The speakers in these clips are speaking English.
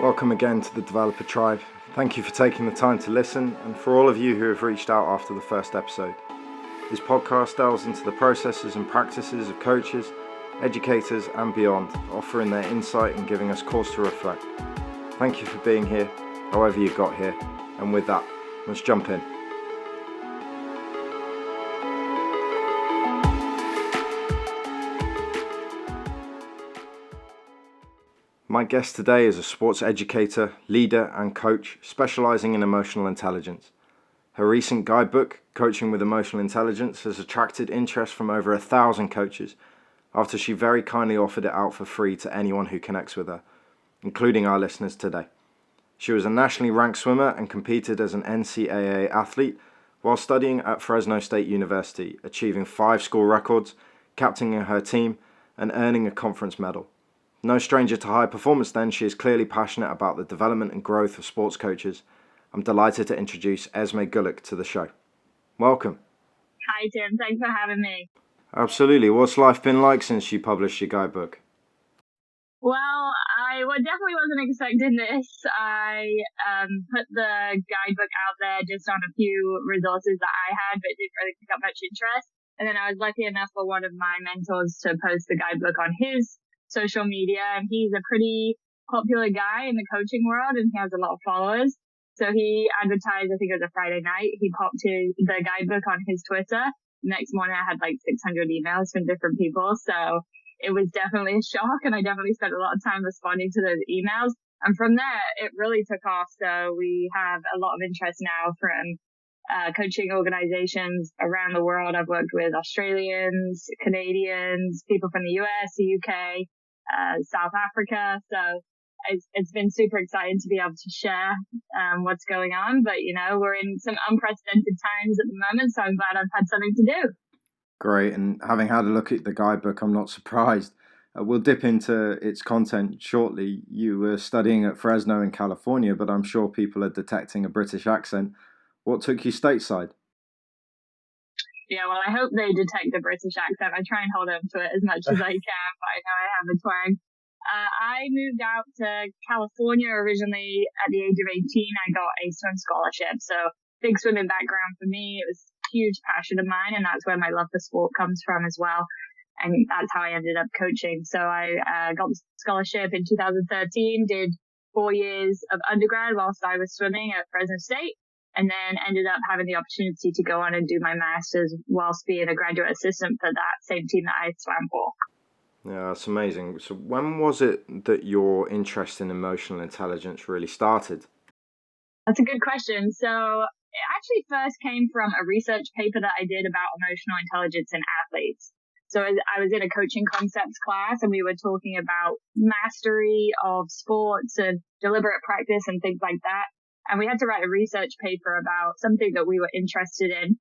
Welcome again to the Developer Tribe. Thank you for taking the time to listen, and for all of you who have reached out after the first episode. This podcast delves into the processes and practices of coaches, educators and beyond, offering their insight and giving us cause to reflect. Thank you for being here, however you got here, and with that, let's jump in. My guest today is a sports educator, leader and coach specialising in emotional intelligence. Her recent guidebook, Coaching with Emotional Intelligence, has attracted interest from over 1,000 coaches after she very kindly offered it out for free to anyone who connects with her, including our listeners today. She was a nationally ranked swimmer and competed as an NCAA athlete while studying at Fresno State University, achieving 5 school records, captaining her team and earning a conference medal. No stranger to high performance then, she is clearly passionate about the development and growth of sports coaches. I'm delighted to introduce Esme Gullick to the show. Welcome. Hi Tim, thanks for having me. Absolutely. What's life been like since you published your guidebook? Well, I definitely wasn't expecting this. I put the guidebook out there just on a few resources that I had, but didn't really pick up much interest. And then I was lucky enough for one of my mentors to post the guidebook on his social media, and he's a pretty popular guy in the coaching world and he has a lot of followers. So he advertised, I think it was a Friday night, he popped the guidebook on his Twitter. The next morning I had like 600 emails from different people. So it was definitely a shock, and I definitely spent a lot of time responding to those emails. And from there, it really took off. So we have a lot of interest now from coaching organizations around the world. I've worked with Australians, Canadians, people from the US, the UK, South Africa. So it's been super exciting to be able to share what's going on. But, you know, we're in some unprecedented times at the moment, so I'm glad I've had something to do. Great, and having had a look at the guidebook, I'm not surprised. We'll dip into its content shortly. You were studying at Fresno in California, but I'm sure people are detecting a British accent. What took you stateside? Yeah, well, I hope they detect the British accent. I try and hold on to it as much as I can, but I know I have a twang. I moved out to California originally at the age of 18. I got a swim scholarship. So big swimming background for me. It was a huge passion of mine, and that's where my love for sport comes from as well. And that's how I ended up coaching. So I got the scholarship in 2013, did 4 years of undergrad whilst I was swimming at Fresno State, and then ended up having the opportunity to go on and do my master's whilst being a graduate assistant for that same team that I swam for. Yeah, that's amazing. So when was it that your interest in emotional intelligence really started? That's a good question. So it actually first came from a research paper that I did about emotional intelligence in athletes. So I was in a coaching concepts class and we were talking about mastery of sports and deliberate practice and things like that. And we had to write a research paper about something that we were interested in.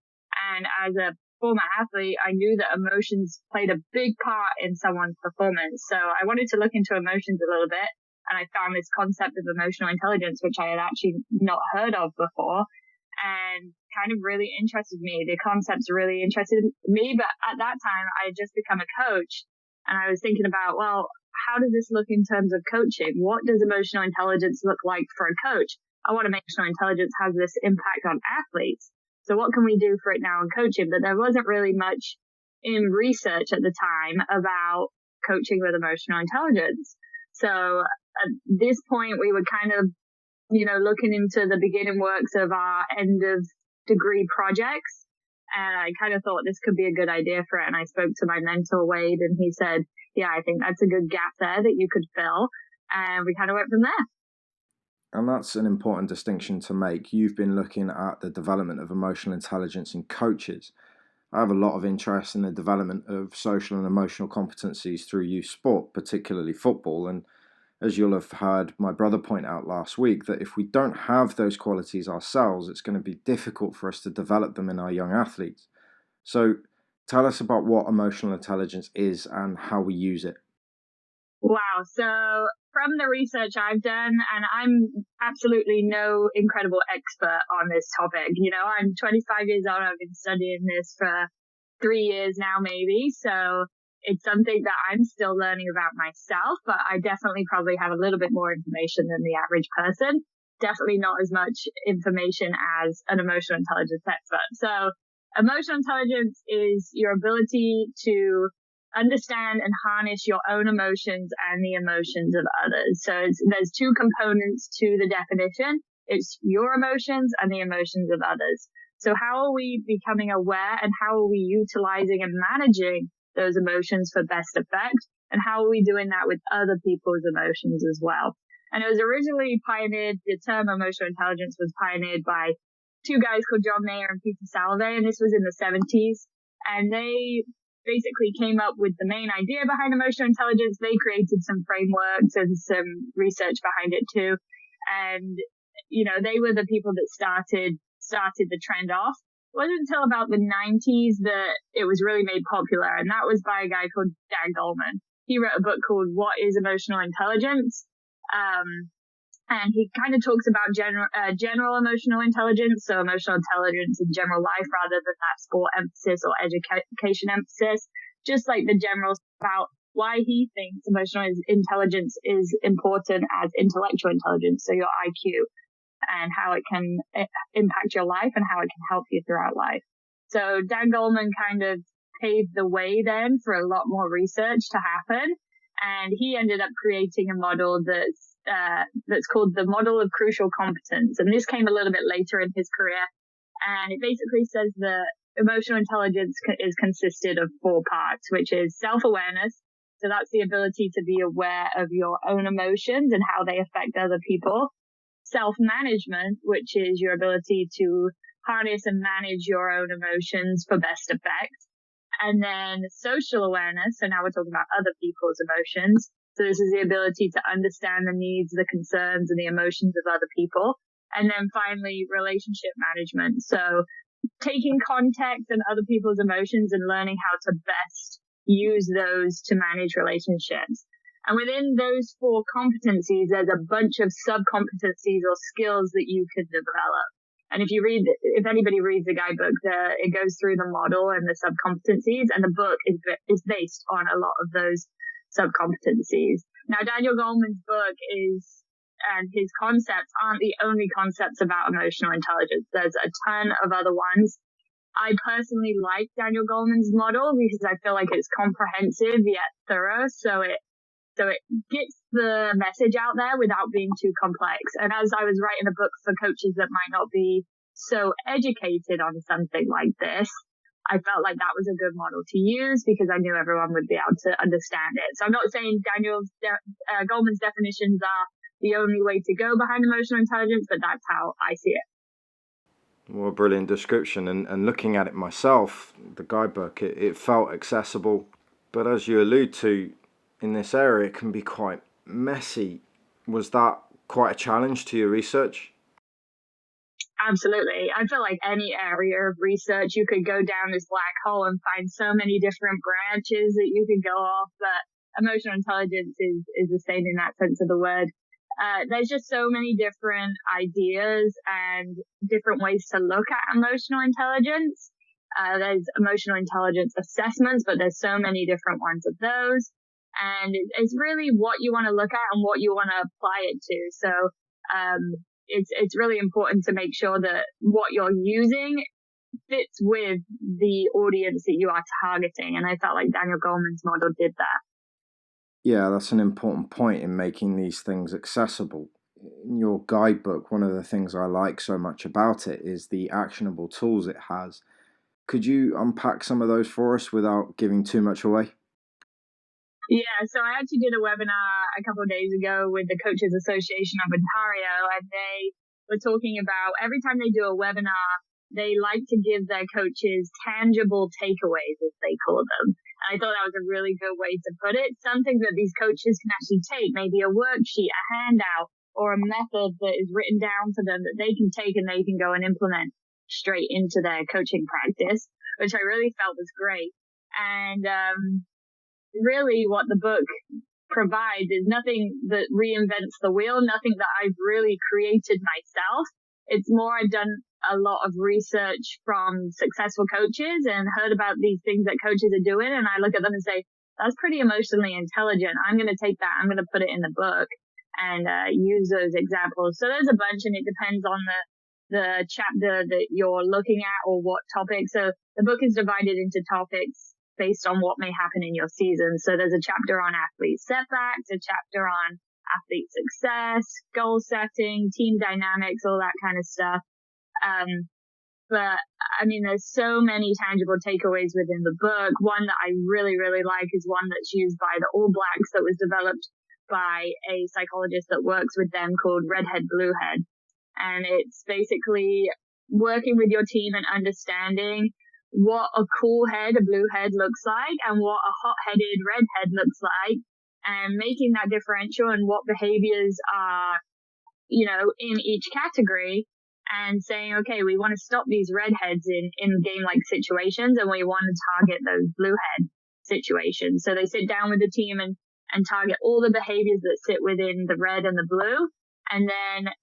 And as a former athlete, I knew that emotions played a big part in someone's performance. So I wanted to look into emotions a little bit. And I found this concept of emotional intelligence, which I had actually not heard of before, and kind of really interested me. The concepts really interested me. But at that time, I had just become a coach. And I was thinking about, well, how does this look in terms of coaching? What does emotional intelligence look like for a coach? I want to make sure intelligence has this impact on athletes. So what can we do for it now in coaching? But there wasn't really much in research at the time about coaching with emotional intelligence. So at this point, we were kind of, looking into the beginning works of our end of degree projects. And I kind of thought this could be a good idea for it. And I spoke to my mentor, Wade, and he said, yeah, I think that's a good gap there that you could fill. And we kind of went from there. And that's an important distinction to make. You've been looking at the development of emotional intelligence in coaches. I have a lot of interest in the development of social and emotional competencies through youth sport, particularly football. And as you'll have heard my brother point out last week, that if we don't have those qualities ourselves, it's going to be difficult for us to develop them in our young athletes. So tell us about what emotional intelligence is and how we use it. Wow. So from the research I've done, and I'm absolutely no incredible expert on this topic. I'm 25 years old. I've been studying this for 3 years now, maybe. So it's something that I'm still learning about myself, but I definitely probably have a little bit more information than the average person. Definitely not as much information as an emotional intelligence expert. So emotional intelligence is your ability to understand and harness your own emotions and the emotions of others. So there's two components to the definition. It's your emotions and the emotions of others. So how are we becoming aware, and how are we utilizing and managing those emotions for best effect? And how are we doing that with other people's emotions as well? And it was originally pioneered, the term emotional intelligence was pioneered by two guys called John Mayer and Peter Salovey, and this was in the 70s. And they basically came up with the main idea behind emotional intelligence. They created some frameworks and some research behind it too. And, they were the people that started the trend off. It wasn't until about the 90s that it was really made popular. And that was by a guy called Dan Goleman. He wrote a book called What is Emotional Intelligence? And he kind of talks about general emotional intelligence, so emotional intelligence in general life rather than that sport emphasis or education emphasis, just like the general about why he thinks emotional intelligence is important as intellectual intelligence, so your IQ, and how it can impact your life and how it can help you throughout life. So Dan Goleman kind of paved the way then for a lot more research to happen. And he ended up creating a model that's called the model of crucial competence. And this came a little bit later in his career. And it basically says that emotional intelligence is consisted of 4 parts, which is self-awareness. So that's the ability to be aware of your own emotions and how they affect other people. Self-management, which is your ability to harness and manage your own emotions for best effect. And then social awareness. So now we're talking about other people's emotions. So this is the ability to understand the needs, the concerns, and the emotions of other people. And then finally, relationship management. So taking context and other people's emotions and learning how to best use those to manage relationships. And within those 4 competencies, there's a bunch of sub-competencies or skills that you can develop. And if anybody reads the Guidebook, it goes through the model and the sub-competencies, and the book is based on a lot of those sub-competencies. Now, Daniel Goleman's book and his concepts aren't the only concepts about emotional intelligence. There's a ton of other ones. I personally like Daniel Goleman's model because I feel like it's comprehensive yet thorough. So it gets the message out there without being too complex. And as I was writing a book for coaches that might not be so educated on something like this, I felt like that was a good model to use because I knew everyone would be able to understand it. So I'm not saying Goleman's definitions are the only way to go behind emotional intelligence, but that's how I see it. Well, a brilliant description. And looking at it myself, the Guidebook, it felt accessible. But as you allude to, in this area, it can be quite messy. Was that quite a challenge to your research? Absolutely. I feel like any area of research, you could go down this black hole and find so many different branches that you could go off, but emotional intelligence is the same in that sense of the word. There's just so many different ideas and different ways to look at emotional intelligence. There's emotional intelligence assessments, but there's so many different ones of those. And it's really what you want to look at and what you want to apply it to. So, it's really important to make sure that what you're using fits with the audience that you are targeting. And I felt like Daniel Goleman's model did that. Yeah, that's an important point in making these things accessible. In your Guidebook, one of the things I like so much about it is the actionable tools it has. Could you unpack some of those for us without giving too much away? Yeah, so I actually did a webinar a couple of days ago with the Coaches Association of Ontario, and they were talking about every time they do a webinar, they like to give their coaches tangible takeaways, as they call them. And I thought that was a really good way to put it. Something that these coaches can actually take, maybe a worksheet, a handout, or a method that is written down for them that they can take and they can go and implement straight into their coaching practice, which I really felt was great. And really what the book provides is nothing that reinvents the wheel, nothing that I've really created myself. It's more I've done a lot of research from successful coaches and heard about these things that coaches are doing, and I look at them and say, that's pretty emotionally intelligent. I'm going to take that. I'm going to put it in the book and use those examples. So there's a bunch, and it depends on the chapter that you're looking at or what topic. So the book is divided into topics based on what may happen in your season. So there's a chapter on athlete setbacks, a chapter on athlete success, goal setting, team dynamics, all that kind of stuff. But I mean, there's so many tangible takeaways within the book. One that I really, really like is one that's used by the All Blacks that was developed by a psychologist that works with them called Redhead Bluehead. And it's basically working with your team and understanding what a cool head, a blue head looks like, and what a hot-headed redhead looks like, and making that differential and what behaviors are, in each category, and saying, okay, we want to stop these redheads in game-like situations, and we want to target those bluehead situations. So they sit down with the team and target all the behaviors that sit within the red and the blue, and then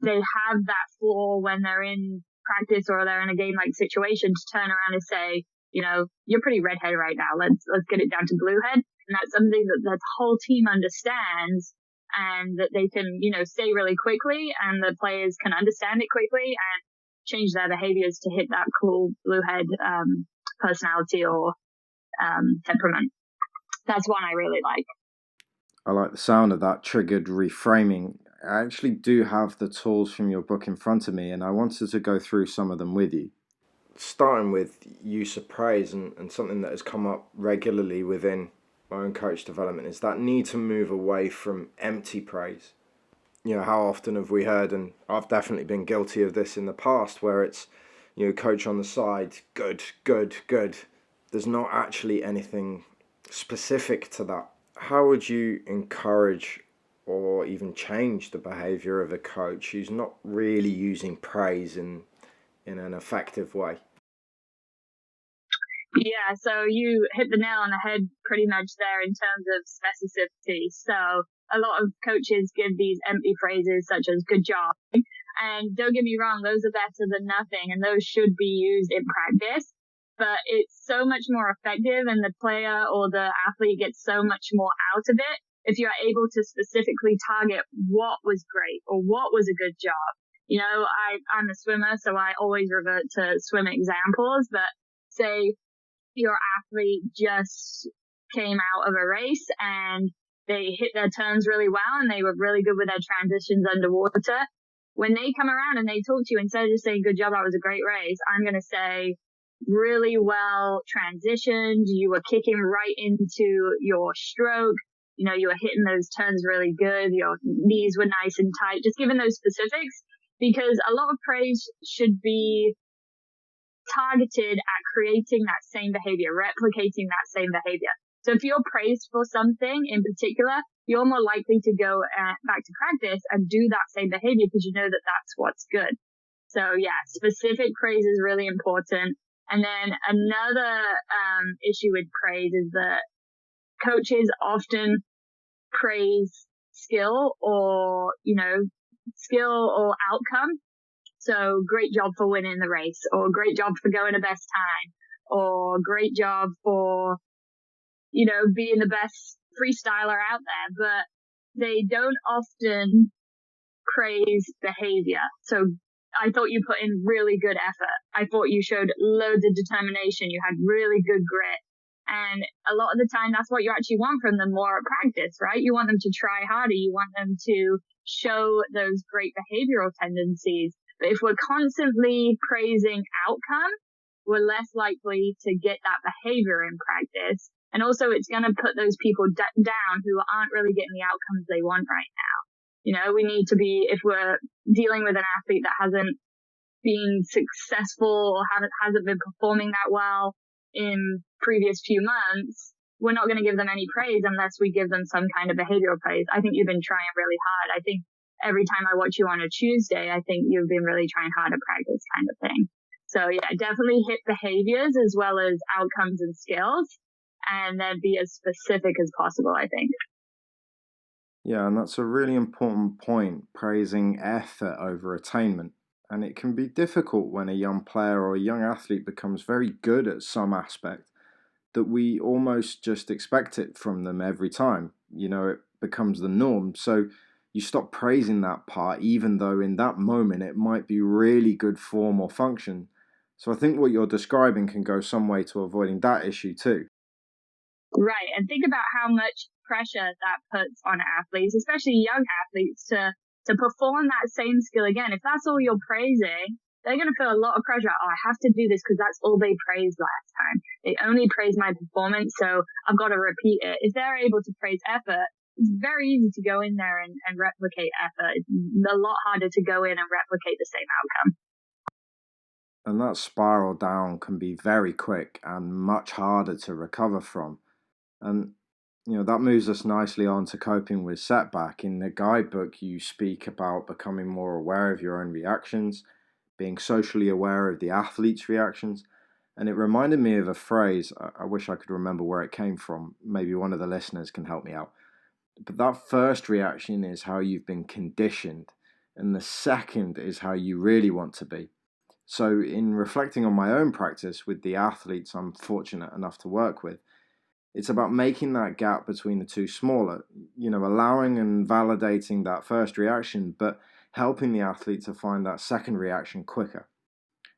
they have that floor when they're in practice or they're in a game-like situation to turn around and say, you're pretty redhead right now. Let's get it down to bluehead. And that's something that the whole team understands, and that they can, say really quickly, and the players can understand it quickly and change their behaviors to hit that cool bluehead personality or temperament. That's one I really like. I like the sound of that triggered reframing. I actually do have the tools from your book in front of me, and I wanted to go through some of them with you. Starting with use of praise, and something that has come up regularly within my own coach development is that need to move away from empty praise. How often have we heard, and I've definitely been guilty of this in the past, where it's, coach on the side, good, good, good. There's not actually anything specific to that. How would you encourage or even change the behavior of a coach who's not really using praise in an effective way? Yeah, so you hit the nail on the head pretty much there in terms of specificity. So a lot of coaches give these empty phrases such as good job. And don't get me wrong, those are better than nothing, and those should be used in practice. But it's so much more effective, and the player or the athlete gets so much more out of it if you're able to specifically target what was great or what was a good job. I'm a swimmer, so I always revert to swim examples, but say your athlete just came out of a race and they hit their turns really well and they were really good with their transitions underwater. When they come around and they talk to you, instead of just saying, good job, that was a great race, I'm going to say, really well transitioned. You were kicking right into your stroke. You were hitting those turns really good. Your knees were nice and tight. Just giving those specifics, because a lot of praise should be targeted at creating that same behavior, replicating that same behavior. So if you're praised for something in particular, you're more likely to go back to practice and do that same behavior because you know that that's what's good. So yeah, specific praise is really important. And then another issue with praise is that coaches often praise skill or outcome. So great job for winning the race, or great job for going the best time, or great job for, being the best freestyler out there. But they don't often praise behavior. So I thought you put in really good effort. I thought you showed loads of determination. You had really good grit. And a lot of the time, that's what you actually want from them more at practice, right? You want them to try harder. You want them to show those great behavioral tendencies. But if we're constantly praising outcome, we're less likely to get that behavior in practice. And also, it's going to put those people down who aren't really getting the outcomes they want right now. We need to be, if we're dealing with an athlete that hasn't been successful or hasn't been performing that well in previous few months, we're not going to give them any praise unless we give them some kind of behavioral praise. I think you've been trying really hard. I think every time I watch you on a Tuesday, I think you've been really trying hard at practice kind of thing. So yeah, definitely hit behaviors as well as outcomes and skills, and then be as specific as possible, I think. Yeah, and that's a really important point, praising effort over attainment. And it can be difficult when a young player or a young athlete becomes very good at some aspect, that we almost just expect it from them every time. It becomes the norm. So you stop praising that part, even though in that moment it might be really good form or function. So I think what you're describing can go some way to avoiding that issue too. Right. And think about how much pressure that puts on athletes, especially young athletes, to perform that same skill again. If that's all you're praising, they're going to feel a lot of pressure. Oh, I have to do this because that's all they praised last time. They only praised my performance, so I've got to repeat it. If they're able to praise effort, it's very easy to go in there and replicate effort. It's a lot harder to go in and replicate the same outcome. And that spiral down can be very quick and much harder to recover from. And that moves us nicely on to coping with setback. In the guidebook, you speak about becoming more aware of your own reactions, being socially aware of the athlete's reactions. And it reminded me of a phrase. I wish I could remember where it came from. Maybe one of the listeners can help me out. But that first reaction is how you've been conditioned, and the second is how you really want to be. So, in reflecting on my own practice with the athletes I'm fortunate enough to work with, it's about making that gap between the two smaller, allowing and validating that first reaction, but helping the athlete to find that second reaction quicker.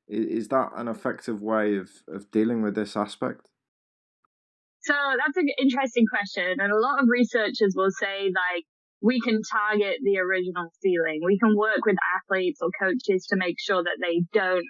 Is that an effective way of dealing with this aspect? So that's an interesting question. And a lot of researchers will say, like, we can target the original feeling. We can work with athletes or coaches to make sure that they don't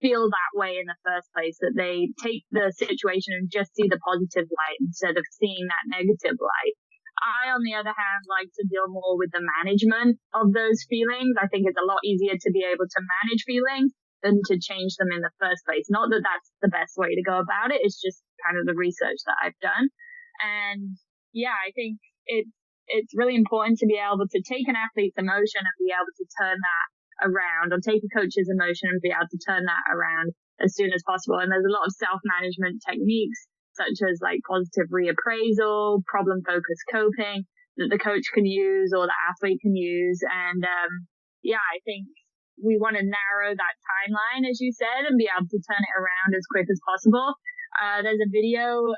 feel that way in the first place, that they take the situation and just see the positive light instead of seeing that negative light. I, on the other hand, like to deal more with the management of those feelings. I think it's a lot easier to be able to manage feelings than to change them in the first place. Not that that's the best way to go about it. It's just kind of the research that I've done. And yeah, I think it's really important to be able to take an athlete's emotion and be able to turn that around, or take a coach's emotion and be able to turn that around as soon as possible. And there's a lot of self-management techniques, such as like positive reappraisal, problem-focused coping, that the coach can use or the athlete can use. And yeah, I think we want to narrow that timeline, as you said, and be able to turn it around as quick as possible. There's a video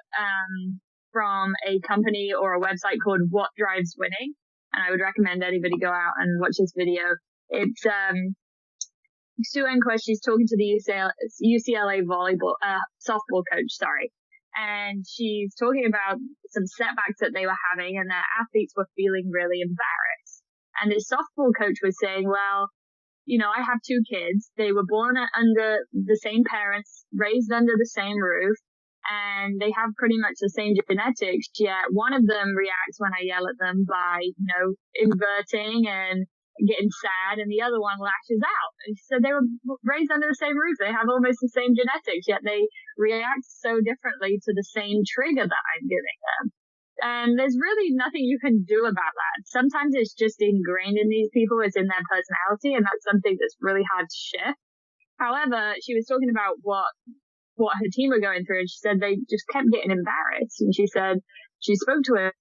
from a company or a website called What Drives Winning, and I would recommend anybody go out and watch this video. It's Sue Enquist. She's talking to the UCLA volleyball softball coach, and she's talking about some setbacks that they were having, and their athletes were feeling really embarrassed. And this softball coach was saying, well, I have two kids. They were born under the same parents, raised under the same roof, and they have pretty much the same genetics, yet one of them reacts when I yell at them by, inverting and getting sad, and the other one lashes out. So they were raised under the same roof. They have almost the same genetics, yet they react so differently to the same trigger that I'm giving them. And there's really nothing you can do about that. Sometimes it's just ingrained in these people. It's in their personality, and that's something that's really hard to shift. However, she was talking about what her team were going through, and she said they just kept getting embarrassed. And she said she spoke to her.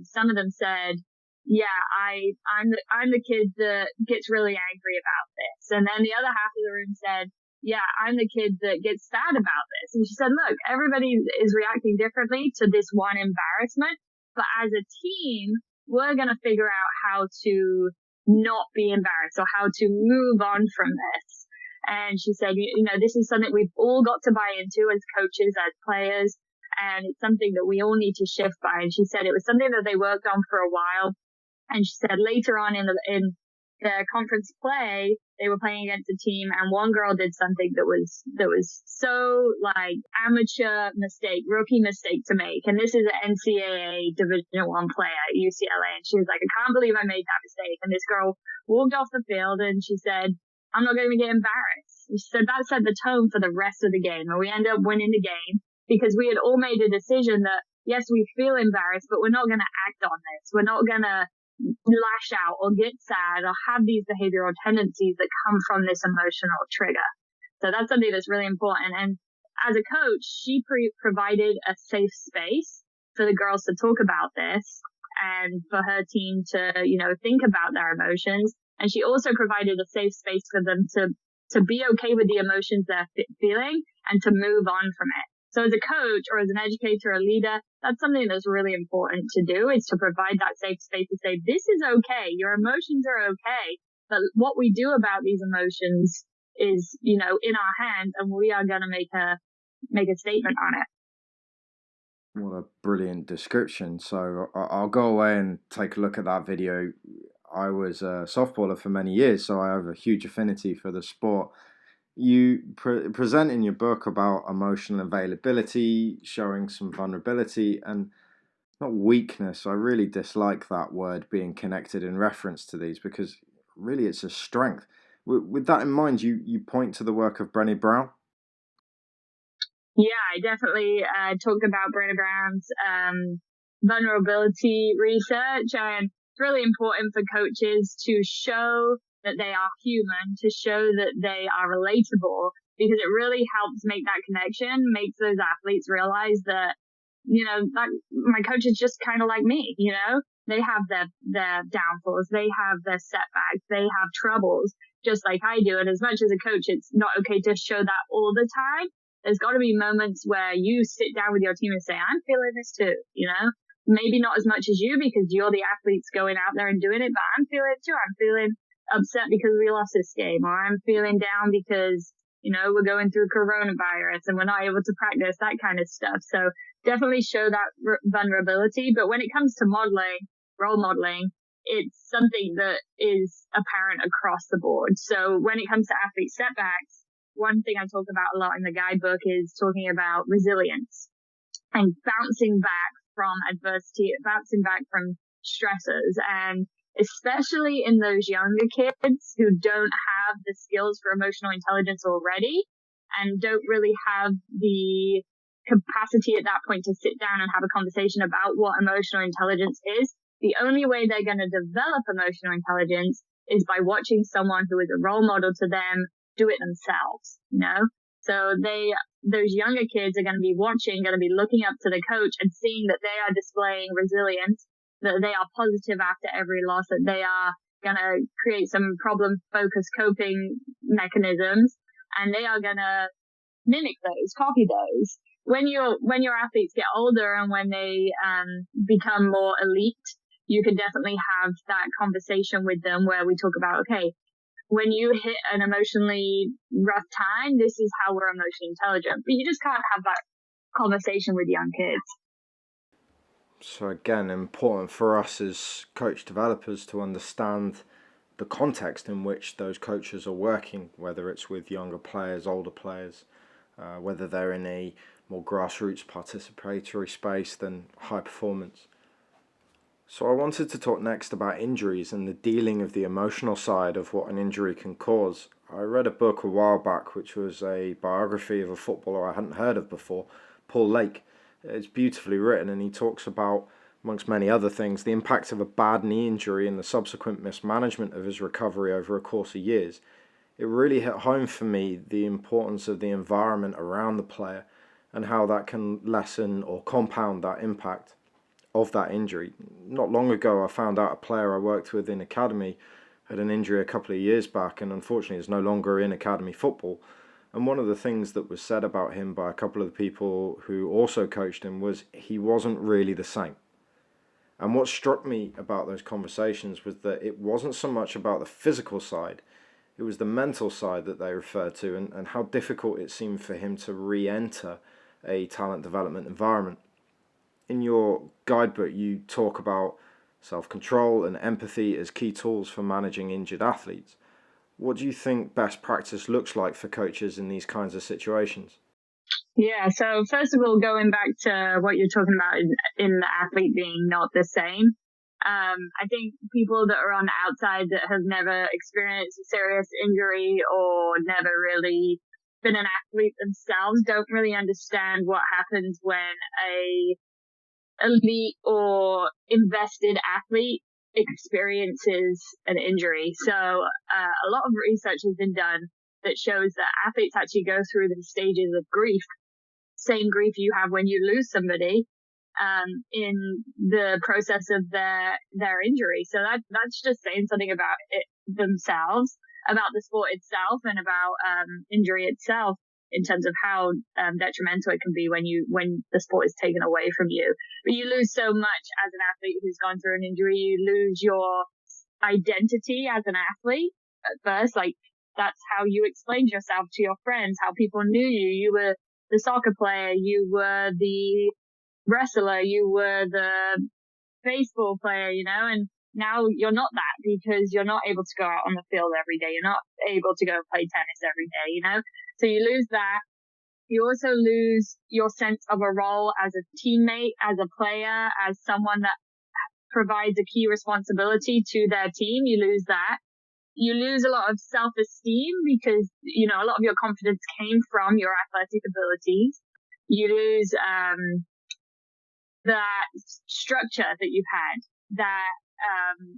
Some of them said, yeah, I'm the kid that gets really angry about this. And then the other half of the room said, yeah, I'm the kid that gets sad about this. And she said, look, everybody is reacting differently to this one embarrassment, but as a team, we're going to figure out how to not be embarrassed or how to move on from this. And she said, this is something we've all got to buy into as coaches, as players, and it's something that we all need to shift by. And she said it was something that they worked on for a while. And she said later on in the conference play, they were playing against a team, and one girl did something that was so like amateur mistake, rookie mistake to make. And this is an NCAA Division I player at UCLA. And she was like, I can't believe I made that mistake. And this girl walked off the field and she said, I'm not going to get embarrassed. And she said that set the tone for the rest of the game. And we ended up winning the game because we had all made a decision that, yes, we feel embarrassed, but we're not going to act on this. We're not going to lash out or get sad or have these behavioral tendencies that come from this emotional trigger. So that's something that's really important. And as a coach, she provided a safe space for the girls to talk about this and for her team to, think about their emotions. And she also provided a safe space for them to be okay with the emotions they're feeling and to move on from it. So as a coach or as an educator or leader, that's something that's really important to do, is to provide that safe space to say, this is okay. Your emotions are okay. But what we do about these emotions is, in our hands, and we are going to make a statement on it. What a brilliant description. So I'll go away and take a look at that video. I was a softballer for many years, so I have a huge affinity for the sport. You present in your book about emotional availability, showing some vulnerability and not weakness. I really dislike that word being connected in reference to these, because really it's a strength. With that in mind, you point to the work of Brené Brown. Yeah, I definitely talked about Brené Brown's vulnerability research, and it's really important for coaches to show that they are human, to show that they are relatable, because it really helps make that connection, makes those athletes realize that, that my coach is just kind of like me, they have their downfalls, they have their setbacks, they have troubles, just like I do. And as much as a coach, it's not okay to show that all the time. There's got to be moments where you sit down with your team and say, I'm feeling this too, maybe not as much as you because you're the athletes going out there and doing it, but I'm feeling it too. I'm feeling upset because we lost this game, or I'm feeling down because, we're going through coronavirus and we're not able to practice, that kind of stuff. So definitely show that vulnerability. But when it comes to role modeling, it's something that is apparent across the board. So when it comes to athlete setbacks, one thing I talk about a lot in the guidebook is talking about resilience and bouncing back from adversity, bouncing back from stressors, and especially in those younger kids who don't have the skills for emotional intelligence already and don't really have the capacity at that point to sit down and have a conversation about what emotional intelligence is. The only way they're going to develop emotional intelligence is by watching someone who is a role model to them do it themselves, So those younger kids are going to be watching, going to be looking up to the coach and seeing that they are displaying resilience, that they are positive after every loss, that they are going to create some problem-focused coping mechanisms, and they are going to mimic those, copy those. When your athletes get older and when they become more elite, you can definitely have that conversation with them where we talk about, okay, when you hit an emotionally rough time, this is how we're emotionally intelligent. But you just can't have that conversation with young kids. So again, important for us as coach developers to understand the context in which those coaches are working, whether it's with younger players, older players, whether they're in a more grassroots participatory space than high performance. So I wanted to talk next about injuries and the dealing of the emotional side of what an injury can cause. I read a book a while back which was a biography of a footballer I hadn't heard of before, Paul Lake. It's beautifully written, and he talks about, amongst many other things, the impact of a bad knee injury and the subsequent mismanagement of his recovery over a course of years. It really hit home for me the importance of the environment around the player and how that can lessen or compound that impact of that injury. Not long ago, I found out a player I worked with in academy had an injury a couple of years back and unfortunately is no longer in academy football. And one of the things that was said about him by a couple of the people who also coached him was he wasn't really the same. And what struck me about those conversations was that it wasn't so much about the physical side, it was the mental side that they referred to, and how difficult it seemed for him to re-enter a talent development environment. In your guidebook, you talk about self-control and empathy as key tools for managing injured athletes. What do you think best practice looks like for coaches in these kinds of situations? Yeah, so first of all, going back to what you're talking about in the athlete being not the same, I think people that are on the outside that have never experienced a serious injury or never really been an athlete themselves don't really understand what happens when a elite or invested athlete experiences an injury. So a lot of research has been done that shows that athletes actually go through the stages of grief, same grief you have when you lose somebody, in the process of their injury. So that's just saying something about it themselves, about the sport itself, and about injury itself. in terms of how detrimental it can be when the sport is taken away from you. But you lose so much as an athlete who's gone through an injury. You lose your identity as an athlete at first. Like, that's how you explained yourself to your friends, how people knew you. You were the soccer player, you were the wrestler, you were the baseball player, and now you're not that, because you're not able to go out on the field every day. You're not able to go play tennis every day, So you lose that. You also lose your sense of a role as a teammate, as a player, as someone that provides a key responsibility to their team. You lose that. You lose a lot of self-esteem because, a lot of your confidence came from your athletic abilities. You lose that structure that you had, that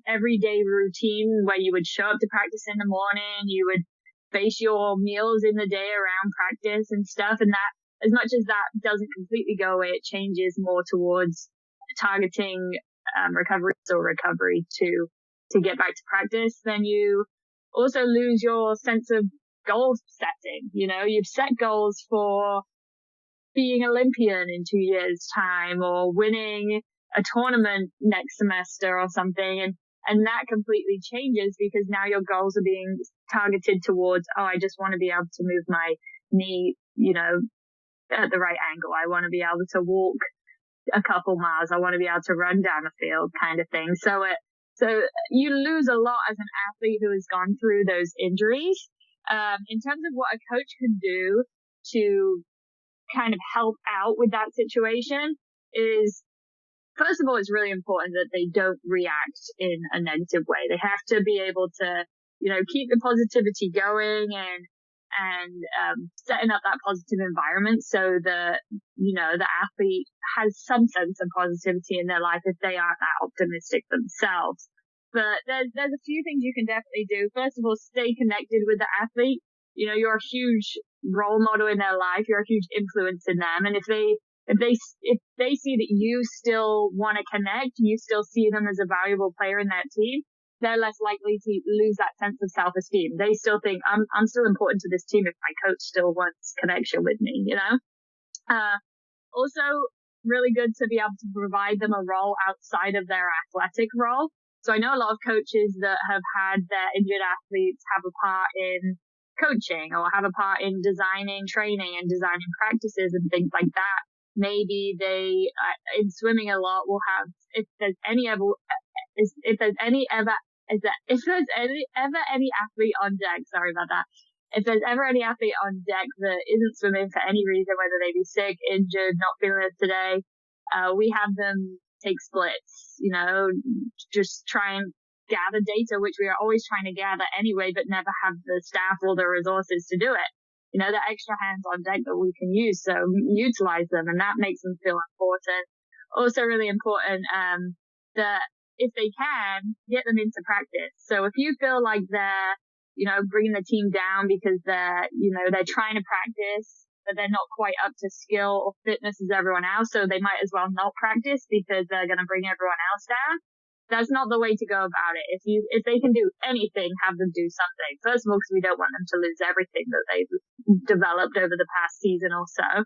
everyday routine where you would show up to practice in the morning, you would base your meals in the day around practice and stuff. And that, as much as that doesn't completely go away, it changes more towards targeting recovery to get back to practice. Then you also lose your sense of goal setting. You've set goals for being Olympian in 2 years' time, or winning a tournament next semester or something. And that completely changes because now your goals are being targeted towards, I just want to be able to move my knee, at the right angle. I want to be able to walk a couple miles. I want to be able to run down a field, kind of thing. So you lose a lot as an athlete who has gone through those injuries. In terms of what a coach can do to kind of help out with that situation is, first of all, it's really important that they don't react in a negative way. They have to be able to, keep the positivity going and setting up that positive environment so that, the athlete has some sense of positivity in their life if they aren't that optimistic themselves. But there's a few things you can definitely do. First of all, stay connected with the athlete. You're a huge role model in their life. You're a huge influence in them. And if they see that you still want to connect, you still see them as a valuable player in that team, they're less likely to lose that sense of self-esteem. They still think, I'm still important to this team if my coach still wants connection with me, Also, really good to be able to provide them a role outside of their athletic role. So I know a lot of coaches that have had their injured athletes have a part in coaching or have a part in designing training and designing practices and things like that. Maybe they, in swimming a lot, will have, if there's any ever any athlete on deck, sorry about that. If there's ever any athlete on deck that isn't swimming for any reason, whether they be sick, injured, not feeling it today, we have them take splits, just try and gather data, which we are always trying to gather anyway, but never have the staff or the resources to do it. The extra hands on deck that we can use, so utilize them, and that makes them feel important. Also really important, that if they can, get them into practice. So if you feel like they're, bringing the team down because they're trying to practice, but they're not quite up to skill or fitness as everyone else, so they might as well not practice because they're going to bring everyone else down. That's not the way to go about it. If they can do anything, have them do something. First of all, because we don't want them to lose everything that they've developed over the past season or so.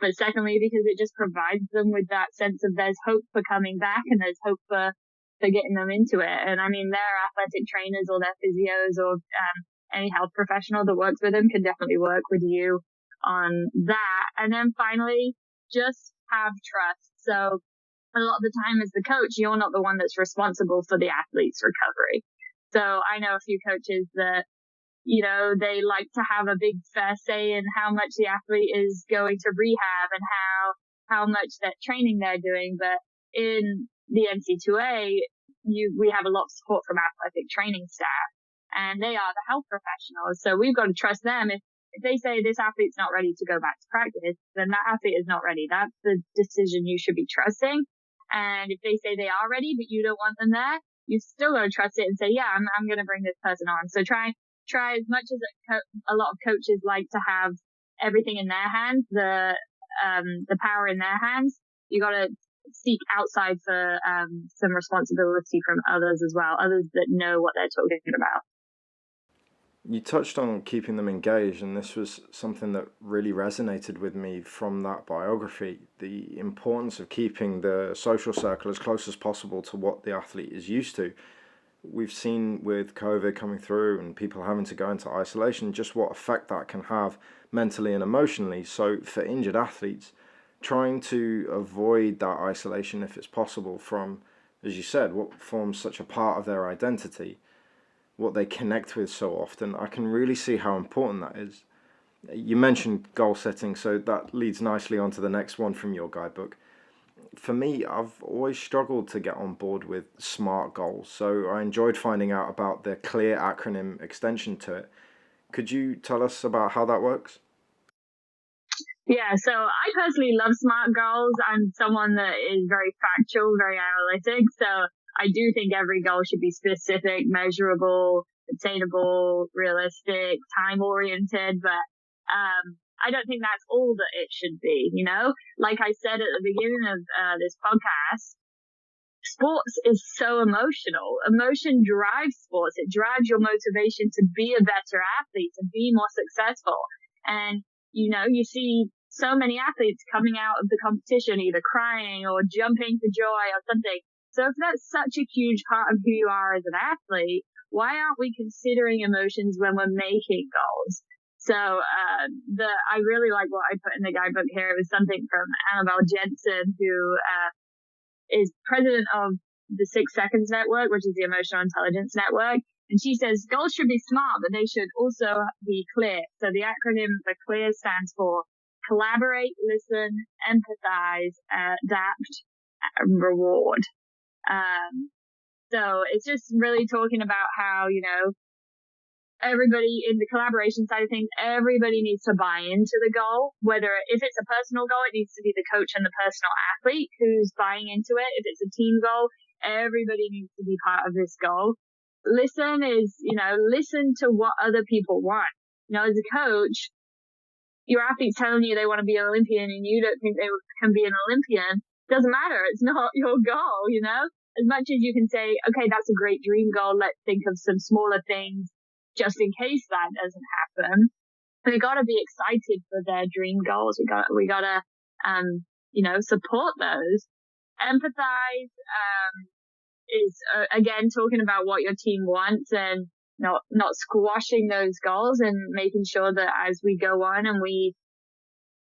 But secondly, because it just provides them with that sense of there's hope for coming back and there's hope for getting them into it. And I mean, their athletic trainers or their physios or any health professional that works with them can definitely work with you on that. And then finally, just have trust. So a lot of the time as the coach, you're not the one that's responsible for the athlete's recovery. So I know a few coaches that, they like to have a big fair say in how much the athlete is going to rehab and how much that training they're doing. But in the NCAA, we have a lot of support from athletic training staff, and they are the health professionals. So we've got to trust them. If they say this athlete's not ready to go back to practice, then that athlete is not ready. That's the decision you should be trusting. And if they say they are ready, but you don't want them there, you still got to trust it and say, yeah, I'm going to bring this person on. So try as much as a lot of coaches like to have everything in their hands, the power in their hands. You got to seek outside for some responsibility from others as well, others that know what they're talking about. You touched on keeping them engaged, and this was something that really resonated with me from that biography. The importance of keeping the social circle as close as possible to what the athlete is used to. We've seen with COVID coming through and people having to go into isolation just what effect that can have mentally and emotionally. So, for injured athletes, trying to avoid that isolation if it's possible from, as you said, what forms such a part of their identity, what they connect with so often, I can really see how important that is. You mentioned goal setting, so that leads nicely onto the next one from your guidebook. For me, I've always struggled to get on board with SMART goals, so I enjoyed finding out about the clear acronym extension to it. Could you tell us about how that works? Yeah, so I personally love SMART goals. I'm someone that is very factual, very analytic. So I do think every goal should be specific, measurable, attainable, realistic, time oriented. But I don't think that's all that it should be, you know? Like I said at the beginning of this podcast, sports is so emotional. Emotion drives sports. It drives your motivation to be a better athlete, to be more successful. And, you know, you see so many athletes coming out of the competition, either crying or jumping for joy or something. So if that's such a huge part of who you are as an athlete, why aren't we considering emotions when we're making goals? So, I really like what I put in the guidebook here. It was something from Annabelle Jensen, who, is president of the 6 Seconds Network, which is the Emotional Intelligence Network. And she says goals should be smart, but they should also be clear. So the acronym for CLEAR stands for collaborate, listen, empathize, adapt, reward. So it's just really talking about how, you know, everybody in the collaboration side of things, everybody needs to buy into the goal. Whether if it's a personal goal, it needs to be the coach and the personal athlete who's buying into it. If it's a team goal, everybody needs to be part of this goal. Listen is, you know, listen to what other people want. You know, as a coach, your athlete's telling you they want to be an Olympian and you don't think they can be an Olympian. Doesn't matter. It's not your goal, you know? As much as you can say, okay, that's a great dream goal. Let's think of some smaller things just in case that doesn't happen. We got to be excited for their dream goals. We got to, you know, support those. Empathize, is again talking about what your team wants and not squashing those goals and making sure that as we go on and we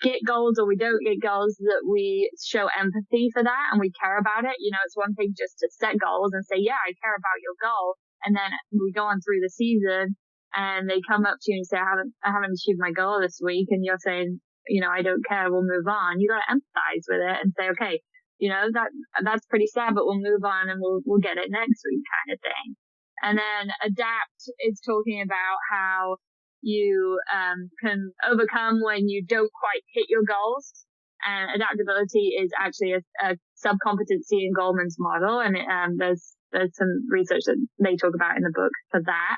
get goals or we don't get goals, that we show empathy for that and we care about it. You know, it's one thing just to set goals and say, yeah, I care about your goal. And then we go on through the season and they come up to you and say, I haven't achieved my goal this week. And you're saying, you know, I don't care. We'll move on. You got to empathize with it and say, okay, you know, that's pretty sad, but we'll move on and we'll get it next week kind of thing. And then adapt is talking about how you can overcome when you don't quite hit your goals. And adaptability is actually a sub-competency in Goleman's model. And there's some research that they talk about in the book for that.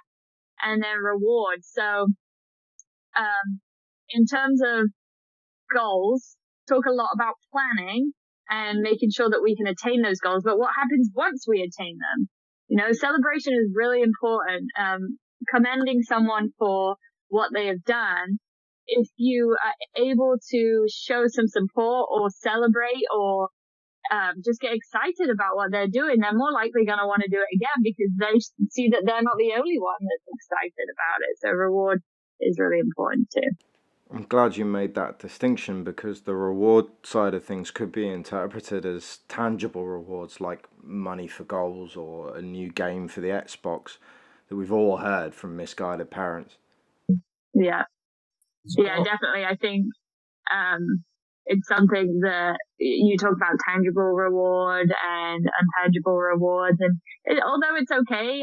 And then reward. So in terms of goals, talk a lot about planning and making sure that we can attain those goals. But what happens once we attain them? You know, celebration is really important. Commending someone for what they have done. If you are able to show some support or celebrate or just get excited about what they're doing, they're more likely going to want to do it again because they see that they're not the only one that's excited about it. So reward is really important too. I'm glad you made that distinction because the reward side of things could be interpreted as tangible rewards like money for goals or a new game for the Xbox that we've all heard from misguided parents. Yeah. Yeah, definitely. I think it's something that you talk about tangible reward and intangible rewards. And although it's okay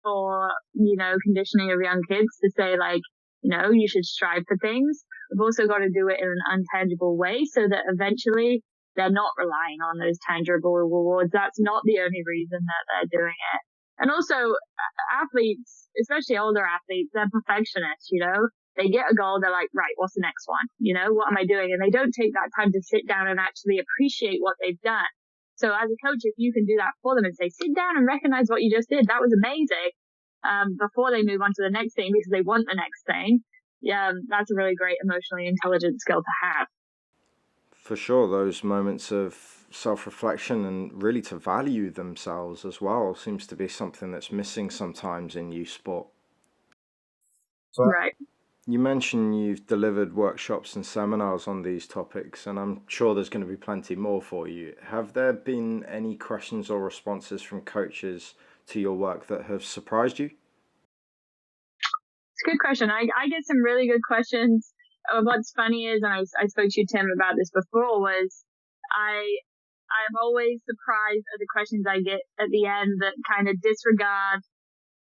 for, you know, conditioning of young kids to say like, you know, you should strive for things. We've also got to do it in an untangible way so that eventually they're not relying on those tangible rewards. That's not the only reason that they're doing it. And also athletes, especially older athletes, they're perfectionists, you know. They get a goal, they're like, right, what's the next one? You know, what am I doing? And they don't take that time to sit down and actually appreciate what they've done. So as a coach, if you can do that for them and say, sit down and recognize what you just did, that was amazing. before they move on to the next thing because they want the next thing. Yeah, that's a really great emotionally intelligent skill to have. For sure, those moments of self-reflection and really to value themselves as well seems to be something that's missing sometimes in youth sport. So Right. you mentioned you've delivered workshops and seminars on these topics, and I'm sure there's going to be plenty more for you. Have there been any questions or responses from coaches to your work that have surprised you? It's a good question. I get some really good questions. What's funny is, and I spoke to Tim about this before, was I'm always surprised at the questions I get at the end that kind of disregard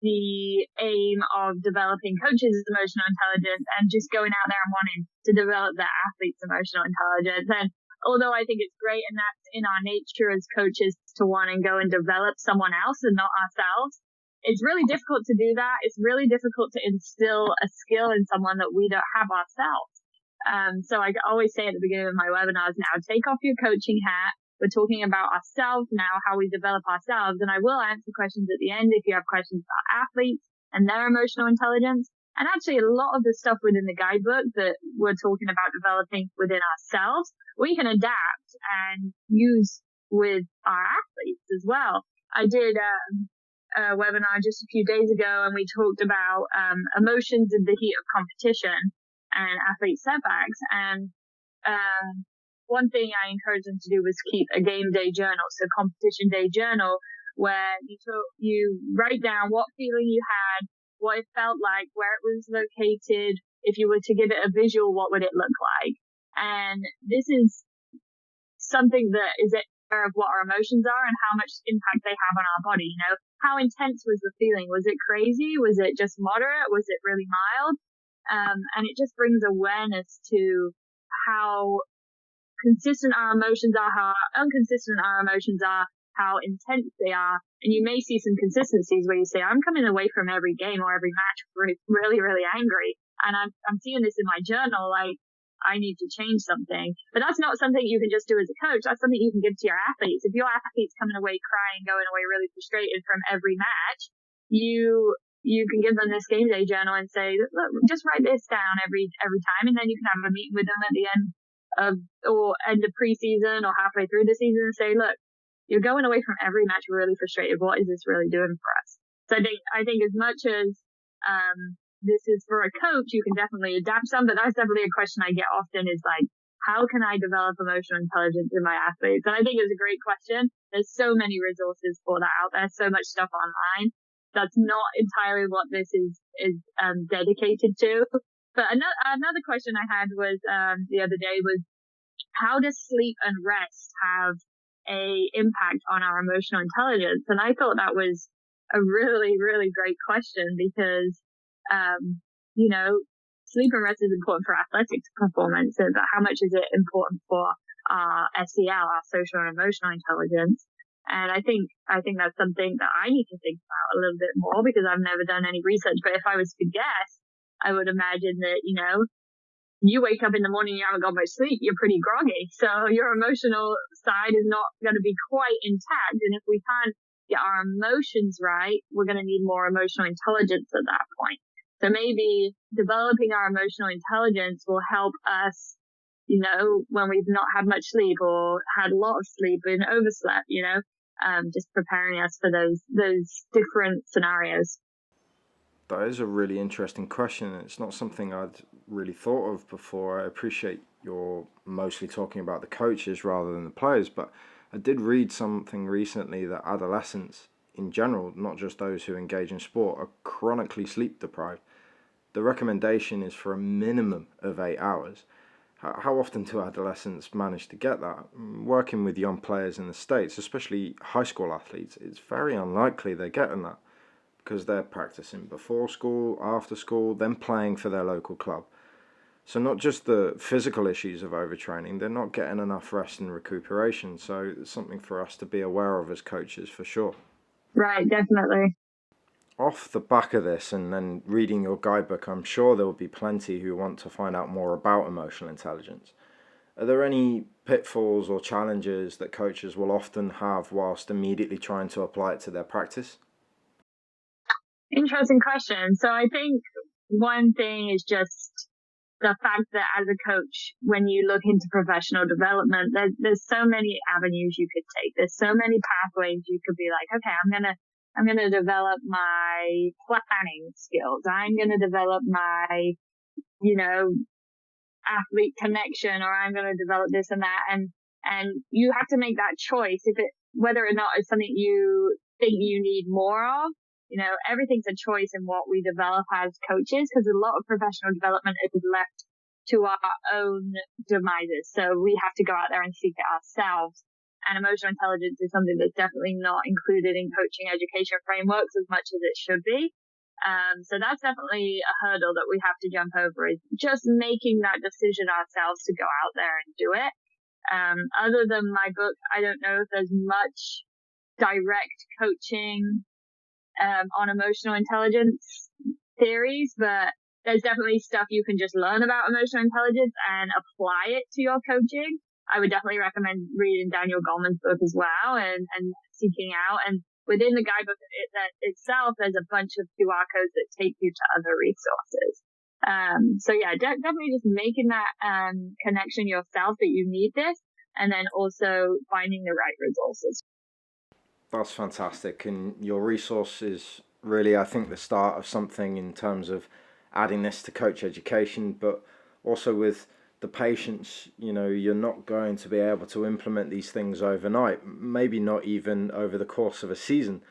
the aim of developing coaches' emotional intelligence and just going out there and wanting to develop their athletes' emotional intelligence. And although I think it's great and that's in our nature as coaches to want to go and develop someone else and not ourselves, it's really difficult to do that. It's really difficult to instill a skill in someone that we don't have ourselves. So I always say at the beginning of my webinars now, take off your coaching hat. We're talking about ourselves now, how we develop ourselves. And I will answer questions at the end if you have questions about athletes and their emotional intelligence. And actually a lot of the stuff within the guidebook that we're talking about developing within ourselves, we can adapt and use with our athletes as well. I did a webinar just a few days ago and we talked about emotions in the heat of competition and athlete setbacks. And one thing I encouraged them to do was keep a game day journal, so competition day journal, where you write down what feeling you had, what it felt like, where it was located. If you were to give it a visual, what would it look like? And this is something that is aware of what our emotions are and how much impact they have on our body. You know, how intense was the feeling? Was it crazy? Was it just moderate? Was it really mild? And it just brings awareness to how consistent our emotions are, how inconsistent our emotions are, how intense they are. And you may see some consistencies where you say, I'm coming away from every game or every match really, really angry. And I'm seeing this in my journal, like I need to change something. But that's not something you can just do as a coach. That's something you can give to your athletes. If your athlete's coming away crying, going away really frustrated from every match, you can give them this game day journal and say, look, just write this down every time. And then you can have a meeting with them at the end or end of preseason or halfway through the season and say, look, you're going away from every match really frustrated. What is this really doing for us? So I think as much as this is for a coach, you can definitely adapt some, but that's definitely a question I get often is like, how can I develop emotional intelligence in my athletes? And I think it's a great question. There's so many resources for that out there, so much stuff online. That's not entirely what this is dedicated to. But another question I had was the other day was, how does sleep and rest have a impact on our emotional intelligence? And I thought that was a really, really great question because, you know, sleep and rest is important for athletics performance, but how much is it important for our SEL, our social and emotional intelligence? And I think that's something that I need to think about a little bit more because I've never done any research. But if I was to guess, I would imagine that, you know, you wake up in the morning, you haven't got much sleep, you're pretty groggy. So your emotional side is not going to be quite intact. And if we can't get our emotions right, we're going to need more emotional intelligence at that point. So maybe developing our emotional intelligence will help us, you know, when we've not had much sleep or had a lot of sleep and overslept, you know, just preparing us for those different scenarios. That is a really interesting question. It's not something I'd really thought of before. I appreciate you're mostly talking about the coaches rather than the players, but I did read something recently that adolescents in general, not just those who engage in sport, are chronically sleep deprived. The recommendation is for a minimum of 8 hours. How often do adolescents manage to get that? Working with young players in the States, especially high school athletes, it's very unlikely they're getting that because they're practicing before school, after school, then playing for their local club. So not just the physical issues of overtraining, they're not getting enough rest and recuperation. So it's something for us to be aware of as coaches for sure. Right, definitely. Off the back of this and then reading your guidebook, I'm sure there will be plenty who want to find out more about emotional intelligence. Are there any pitfalls or challenges that coaches will often have whilst immediately trying to apply it to their practice? Interesting question. So I think one thing is just the fact that as a coach, when you look into professional development, there's so many avenues you could take. There's so many pathways you could be like, okay, I'm going to develop my planning skills. I'm going to develop my, athlete connection, or I'm going to develop this and that. And you have to make that choice whether or not it's something you think you need more of. Everything's a choice in what we develop as coaches, because a lot of professional development is left to our own demises. So we have to go out there and seek it ourselves. And emotional intelligence is something that's definitely not included in coaching education frameworks as much as it should be. So that's definitely a hurdle that we have to jump over, is just making that decision ourselves to go out there and do it. Other than my book, I don't know if there's much direct coaching on emotional intelligence theories, but there's definitely stuff you can just learn about emotional intelligence and apply it to your coaching. I would definitely recommend reading Daniel Goleman's book as well, and seeking out. And within the guidebook itself, there's a bunch of QR codes that take you to other resources. So yeah, definitely just making that connection yourself that you need this, and then also finding the right resources. That's fantastic. And your resource is really, I think, the start of something in terms of adding this to coach education, but also with the patience. You're not going to be able to implement these things overnight, maybe not even over the course of a season.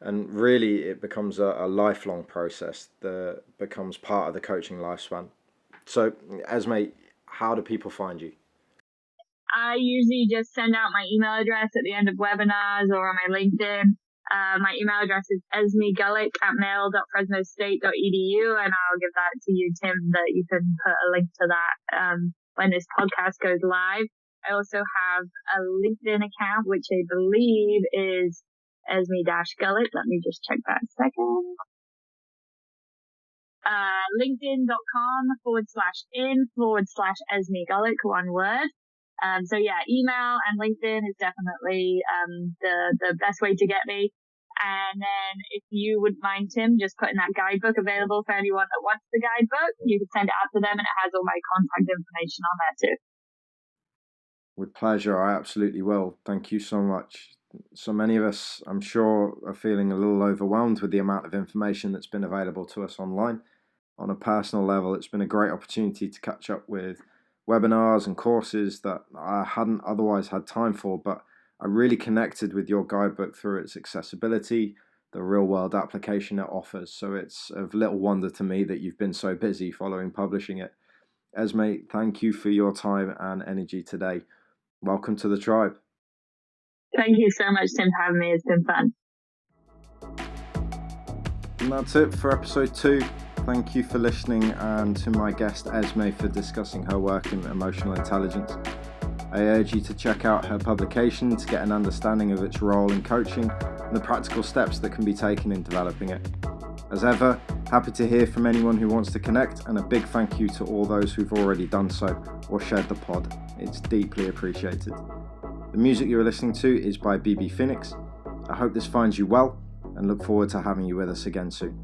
And really, it becomes a lifelong process that becomes part of the coaching lifespan. So, Esme, how do people find you? I usually just send out my email address at the end of webinars or on my LinkedIn. My email address is esmegullick@mail.fresnostate.edu, and I'll give that to you, Tim, that you can put a link to that when this podcast goes live. I also have a LinkedIn account, which I believe is Esme-Gullick. Let me just check that a second. LinkedIn.com/in/Esme Gullick, one word. So yeah, email and LinkedIn is definitely the best way to get me. And then if you wouldn't mind, Tim, just putting that guidebook available for anyone that wants the guidebook, you can send it out to them, and it has all my contact information on there too. With pleasure, I absolutely will. Thank you so much. So many of us, I'm sure, are feeling a little overwhelmed with the amount of information that's been available to us online. On a personal level, it's been a great opportunity to catch up with webinars and courses that I hadn't otherwise had time for, but I really connected with your guidebook through its accessibility, the real-world application it offers. So it's of little wonder to me that you've been so busy following publishing it. Esme, thank you for your time and energy today. Welcome to the tribe. Thank you so much, Tim, for having me. It's been fun. And that's it for episode 2. Thank you for listening, and to my guest Esme for discussing her work in emotional intelligence. I urge you to check out her publication to get an understanding of its role in coaching and the practical steps that can be taken in developing it. As ever, happy to hear from anyone who wants to connect, and a big thank you to all those who've already done so or shared the pod. It's deeply appreciated. The music you're listening to is by BB Phoenix. I hope this finds you well, and look forward to having you with us again soon.